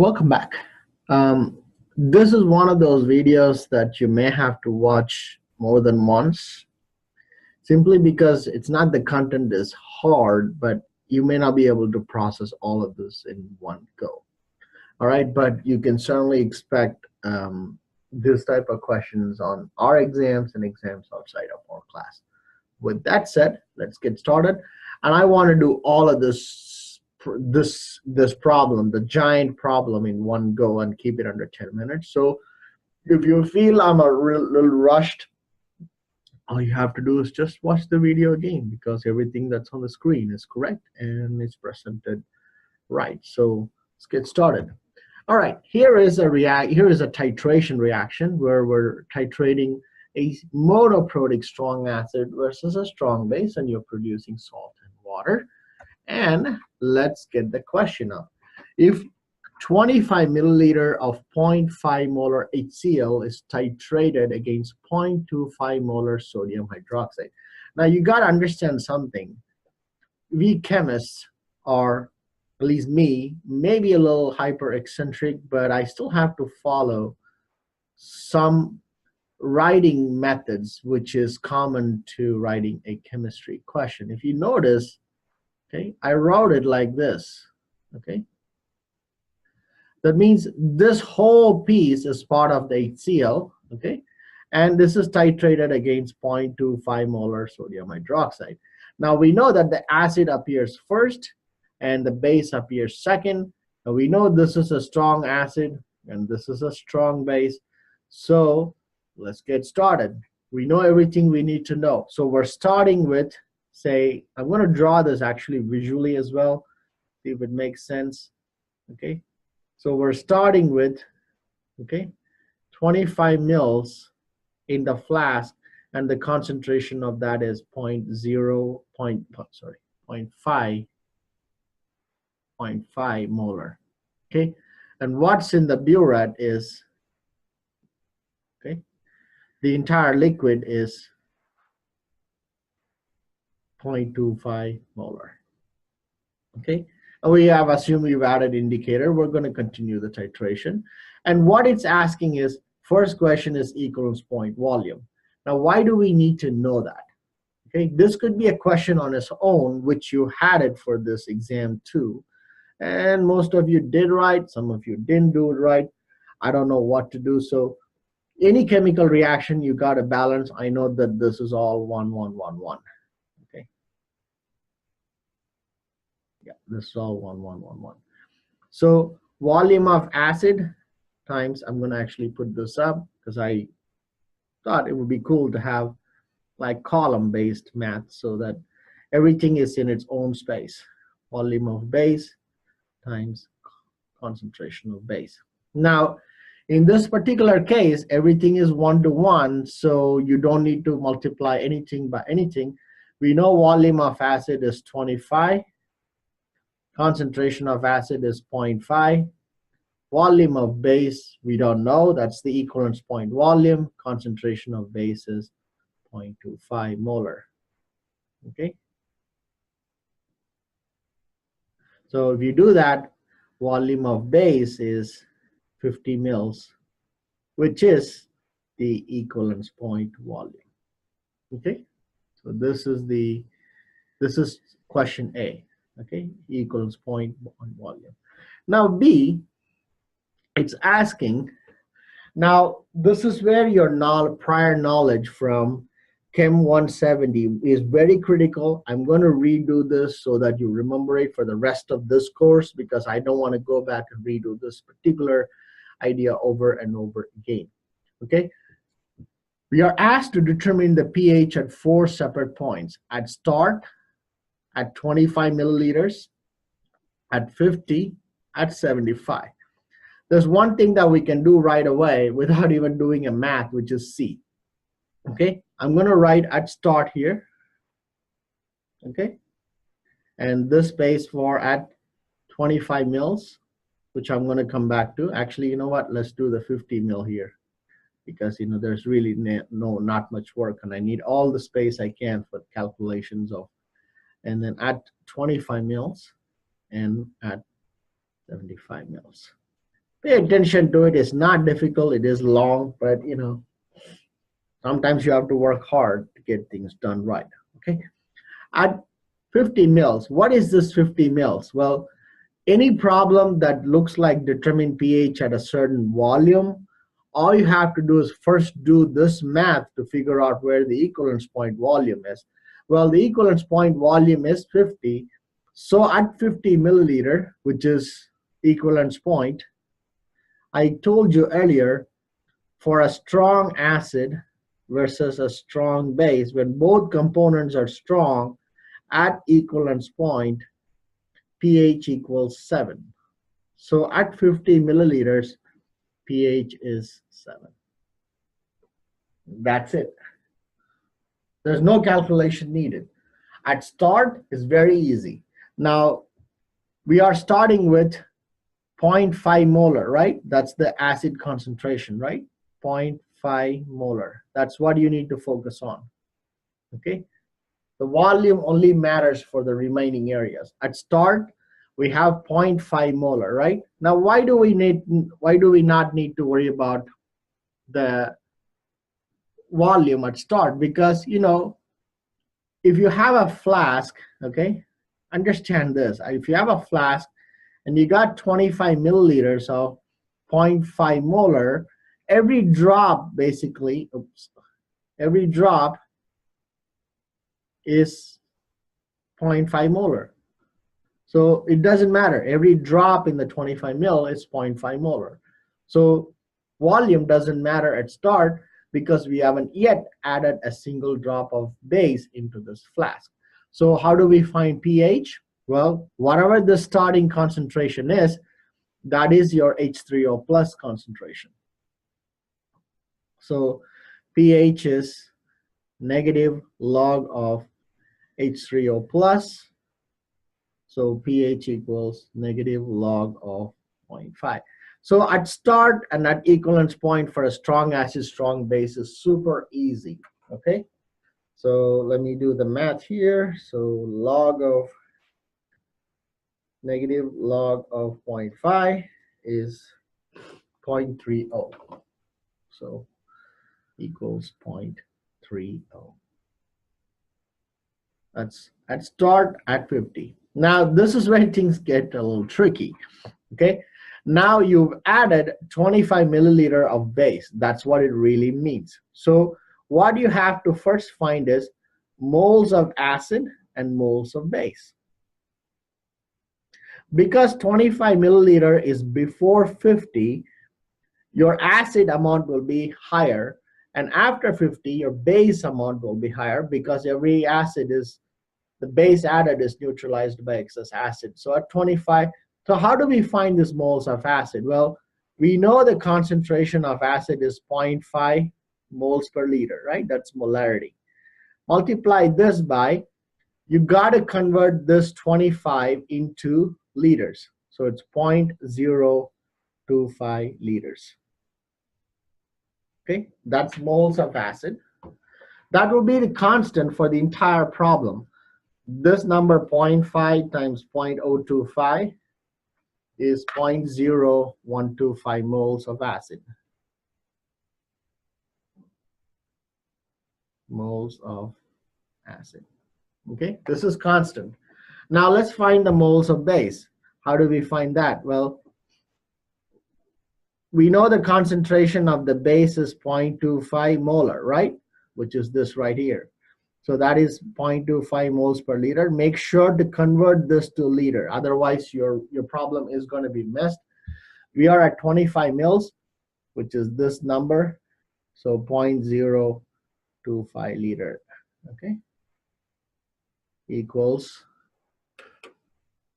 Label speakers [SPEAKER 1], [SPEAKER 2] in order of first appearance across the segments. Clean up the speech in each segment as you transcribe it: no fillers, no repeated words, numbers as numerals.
[SPEAKER 1] Welcome back. This is one of those videos that you may have to watch more than once, simply because it's not the content is hard, but you may not be able to process all of this in one go. All right, but you can certainly expect this type of questions on our exams and exams outside of our class. With that said, let's get started. And I want to do all of this problem, the giant problem, in one go and keep it under 10 minutes. So if you feel I'm a little rushed, all you have to do is just watch the video again, because everything that's on the screen is correct and it's presented right. So let's get started. All right, here is a titration reaction where we're titrating a monoprotic strong acid versus a strong base, and you're producing salt and water. And let's get the question up. If 25 milliliter of 0.5 molar HCl is titrated against 0.25 molar sodium hydroxide. Now you got to understand something. We chemists are, at least me, maybe a little hyper eccentric, but I still have to follow some writing methods, which is common to writing a chemistry question. If you notice, okay, I wrote it like this, okay? That means this whole piece is part of the HCl, okay? And this is titrated against 0.25 molar sodium hydroxide. Now we know that the acid appears first and the base appears second. And we know this is a strong acid and this is a strong base. So let's get started. We know everything we need to know. So we're starting with, say, I'm going to draw this actually visually as well, see if it makes sense, okay? So we're starting with, okay, 25 mils in the flask, and the concentration of that is 0.5 molar, okay? And what's in the burette is, okay, the entire liquid is 0.25 molar, okay? And we have assumed we've added indicator. We're going to continue the titration. And what it's asking is, first question is equivalence point volume. Now, why do we need to know that? Okay, this could be a question on its own, which you had it for this exam too. And most of you did right, some of you didn't do it right. I don't know what to do. So any chemical reaction, you got to balance. I know that this is all 1, 1, 1, 1. Okay. Yeah, this is all 1, 1, 1, 1. So volume of acid times, I'm going to actually put this up because I thought it would be cool to have like column-based math so that everything is in its own space. Volume of base times concentration of base. Now, in this particular case, everything is 1-to-1, so you don't need to multiply anything by anything. We know volume of acid is 25. Concentration of acid is 0.5. Volume of base, we don't know. That's the equivalence point volume. Concentration of base is 0.25 molar. Okay? So if you do that, volume of base is 50 mils, which is the equivalence point volume. Okay? So this is question A. Okay, equals point volume. Now B, it's asking, now this is where your prior knowledge from Chem 170 is very critical. I'm going to redo this so that you remember it for the rest of this course, because I don't want to go back and redo this particular idea over and over again. Okay, we are asked to determine the pH at 4 separate points: at start, at 25 milliliters, at 50, at 75. There's one thing that we can do right away without even doing a math, which is C. Okay, I'm going to write at start here. Okay, and this space for at 25 mils, which I'm going to come back to. Actually, you know what? Let's do the 50 mil here, because you know there's really not much work, and I need all the space I can for calculations of. And then at 25 mils and at 75 mils. Pay attention to it. It's not difficult. It is long, but you know, sometimes you have to work hard to get things done right. Okay. At 50 mils, what is this 50 mils? Well, any problem that looks like determine pH at a certain volume, all you have to do is first do this math to figure out where the equivalence point volume is. Well, the equivalence point volume is 50. So at 50 milliliter, which is equivalence point, I told you earlier, for a strong acid versus a strong base, when both components are strong, at equivalence point, pH equals 7. So at 50 milliliters, pH is 7. That's it. There's no calculation needed. At start, it's very easy. Now, we are starting with 0.5 molar, right? That's the acid concentration, right? 0.5 molar. That's what you need to focus on, okay? The volume only matters for the remaining areas. At start, we have 0.5 molar, right? Now, why do we not need to worry about the volume at start? Because, you know, if you have a flask, okay, understand this. If you have a flask and you got 25 milliliters of 0.5 molar, every drop basically, every drop is 0.5 molar. So it doesn't matter. Every drop in the 25 mil is 0.5 molar. So volume doesn't matter at start because we haven't yet added a single drop of base into this flask. So how do we find pH? Well, whatever the starting concentration is, that is your H3O plus concentration. So pH is negative log of H3O plus. So pH equals negative log of 0.5. So at start and at equivalence point for a strong acid, strong base is super easy, okay? So let me do the math here. So log of negative log of 0.5 is 0.30. So equals 0.30. That's at start at 50. Now this is when things get a little tricky, okay? Now you've added 25 milliliter of base. That's what it really means. So what you have to first find is moles of acid and moles of base. Because 25 milliliter is before 50, your acid amount will be higher, and after 50, your base amount will be higher because every acid is, the base added is neutralized by excess acid. So at 25, so how do we find these moles of acid? Well, we know the concentration of acid is 0.5 moles per liter, right? That's molarity. Multiply this by, you got to convert this 25 into liters. So it's 0.025 liters. Okay, that's moles of acid. That will be the constant for the entire problem. This number 0.5 times 0.025 is 0.0125 moles of acid. Moles of acid. Okay, this is constant. Now let's find the moles of base. How do we find that? Well, we know the concentration of the base is 0.25 molar, right? Which is this right here. So that is 0.25 moles per liter. Make sure to convert this to liter. Otherwise, your problem is going to be messed. We are at 25 mils, which is this number. So 0.025 liter, okay? Equals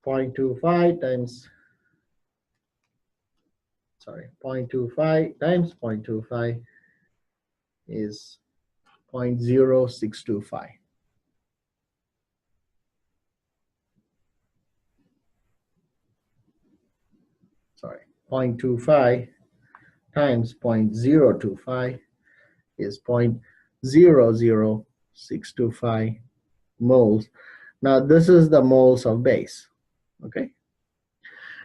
[SPEAKER 1] 0.25 times, sorry, 0.25 times 0.25 is 0.0625. Sorry, 0.25 times 0.025 is 0.00625 moles. Now this is the moles of base, okay?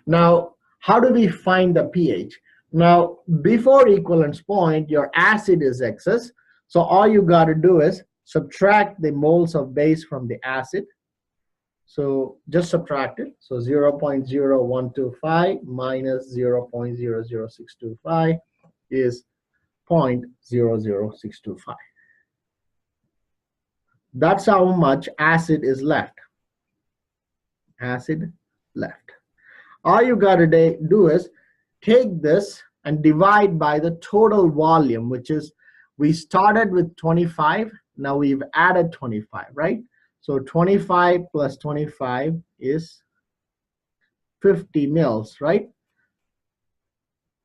[SPEAKER 1] Now How do we find the pH? Now, before equivalence point, your acid is excess. So all you got to do is subtract the moles of base from the acid. So just subtract it. So 0.0125 minus 0.00625 is 0.00625. That's how much acid is left. Acid left. All you got to do is take this and divide by the total volume, which is, we started with 25, now we've added 25, right? So 25 plus 25 is 50 mils, right?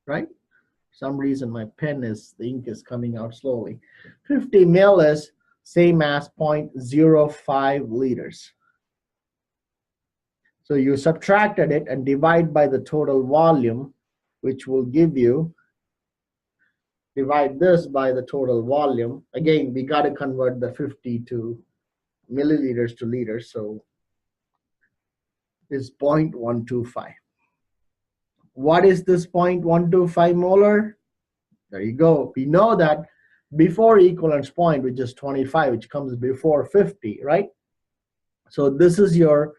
[SPEAKER 1] Right? For some reason my pen is, the ink is coming out slowly. 50 mil is same as 0.05 liters. So you subtracted it and divide by the total volume, which will give you, divide this by the total volume. Again, we got to convert the 50 to milliliters to liters, so it's 0.125. What is this 0.125 molar? There you go. We know that before equivalence point, which is 25, which comes before 50, right? So this is your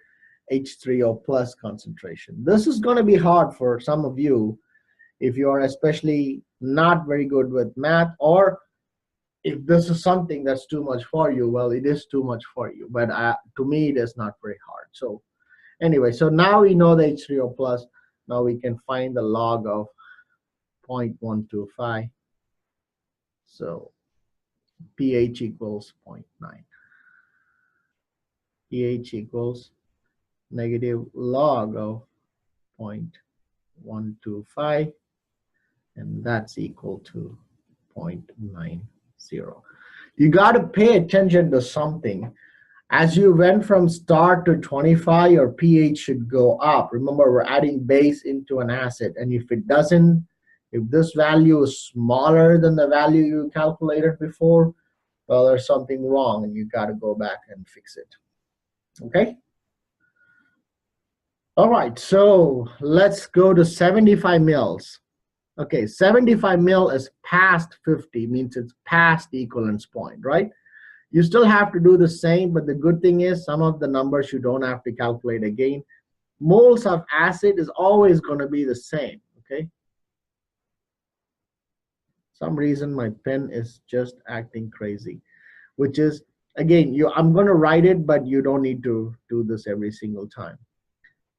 [SPEAKER 1] H3O plus concentration. This is going to be hard for some of you if you are especially not very good with math, or if this is something that's too much for you. Well, it is too much for you, but to me it is not very hard. So anyway, so now we know the H3O plus. Now we can find the log of 0.125. So pH equals 0.9. pH equals negative log of 0.125, and that's equal to 0.90. You got to pay attention to something. As you went from start to 25, your pH should go up. Remember, we're adding base into an acid, and if it doesn't, if this value is smaller than the value you calculated before, well, there's something wrong, and you got to go back and fix it. Okay? All right, so let's go to 75 mils. Okay, 75 mil is past 50, means it's past the equivalence point, right? You still have to do the same, but the good thing is some of the numbers you don't have to calculate again. Moles of acid is always going to be the same, okay? Some reason my pen is just acting crazy, which is, again, I'm going to write it, but you don't need to do this every single time.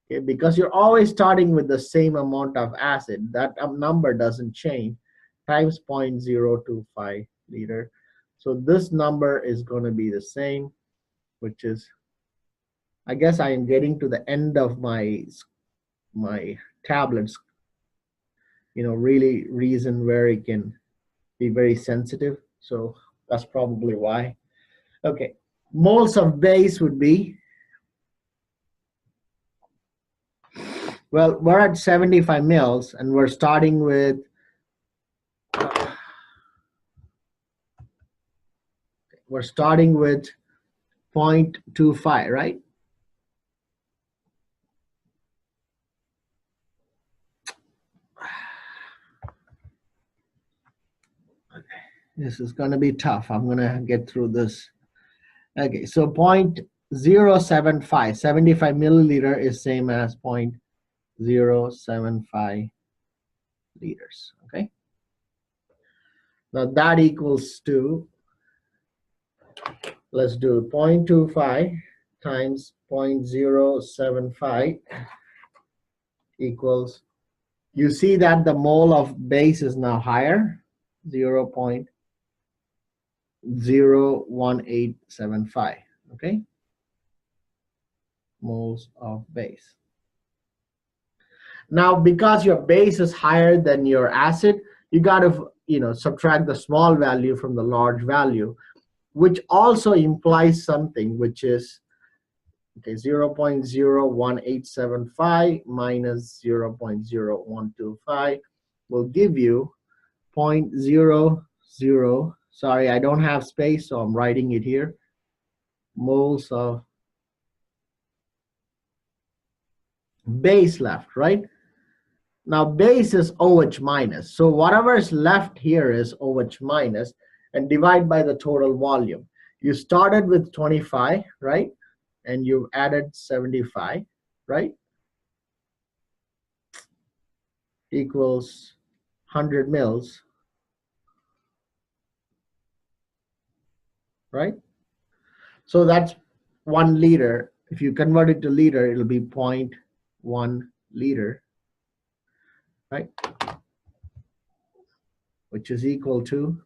[SPEAKER 1] Okay, because you're always starting with the same amount of acid. That number doesn't change, times 0.025 liter. So this number is going to be the same, which is, I guess I am getting to the end of my tablets, really reason where it can be very sensitive. So that's probably why. Okay, moles of base would be, well, we're at 75 mils, and we're starting with 0.25, right? Okay. This is going to be tough. I'm going to get through this. Okay, so 0.075, 75 milliliter is same as 0.075 liters, okay? Now that equals to, let's do 0.25 times 0.075 equals, you see that the mole of base is now higher, 0.01875, okay? Moles of base. Now, because your base is higher than your acid, you got to, subtract the small value from the large value, which also implies something, which is, okay, 0.01875 minus 0.0125 will give you 0.00, sorry, I don't have space, so I'm writing it here, moles of base left, right? Now base is OH minus. So whatever is left here is OH minus, and divide by the total volume. You started with 25, right? And you added 75, right? Equals 100 mils, right? So that's 1 liter. If you convert it to liter, it'll be 0.1 liter, right? Which is equal to,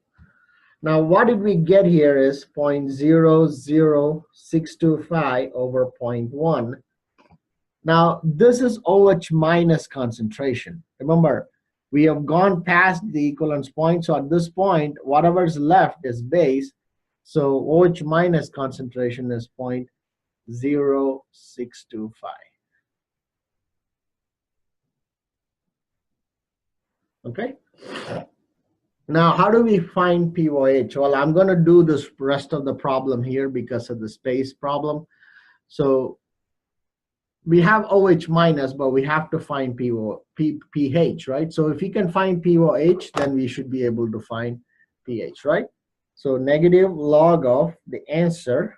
[SPEAKER 1] now what did we get here is 0.00625 over 0.1. Now this is OH minus concentration. Remember, we have gone past the equivalence point, so at this point, whatever's left is base. So OH minus concentration is 0.0625. Okay? Now, how do we find POH? Well, I'm going to do this rest of the problem here because of the space problem. So we have OH minus, but we have to find pH, right? So if we can find POH, then we should be able to find pH, right? So negative log of the answer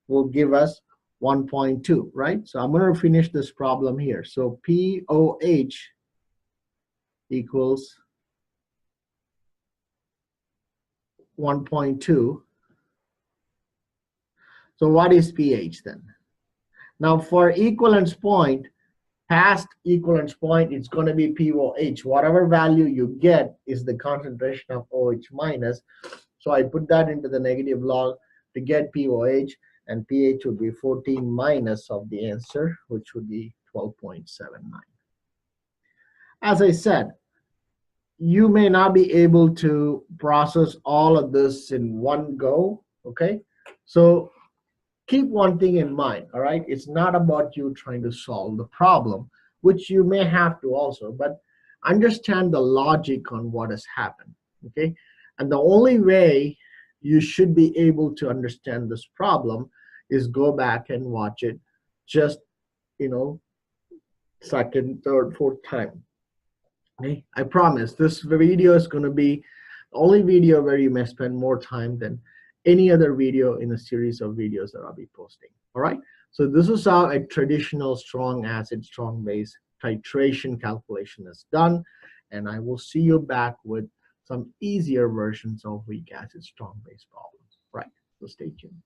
[SPEAKER 1] will give us 1.2, right? So I'm going to finish this problem here. So POH equals 1.2. So what is pH then? Now for equivalence point, past equivalence point, it's going to be POH. Whatever value you get is the concentration of OH minus. So I put that into the negative log to get POH, and pH would be 14 minus of the answer, which would be 12.79. As I said, you may not be able to process all of this in one go, okay? So keep one thing in mind, all right? It's not about you trying to solve the problem, which you may have to also, but understand the logic on what has happened, okay? And the only way you should be able to understand this problem is go back and watch it just, second, third, fourth time. Okay? I promise this video is going to be the only video where you may spend more time than any other video in a series of videos that I'll be posting. All right. So this is how a traditional strong acid, strong base titration calculation is done. And I will see you back with some easier versions of weak acid, strong base problems. Right. So stay tuned.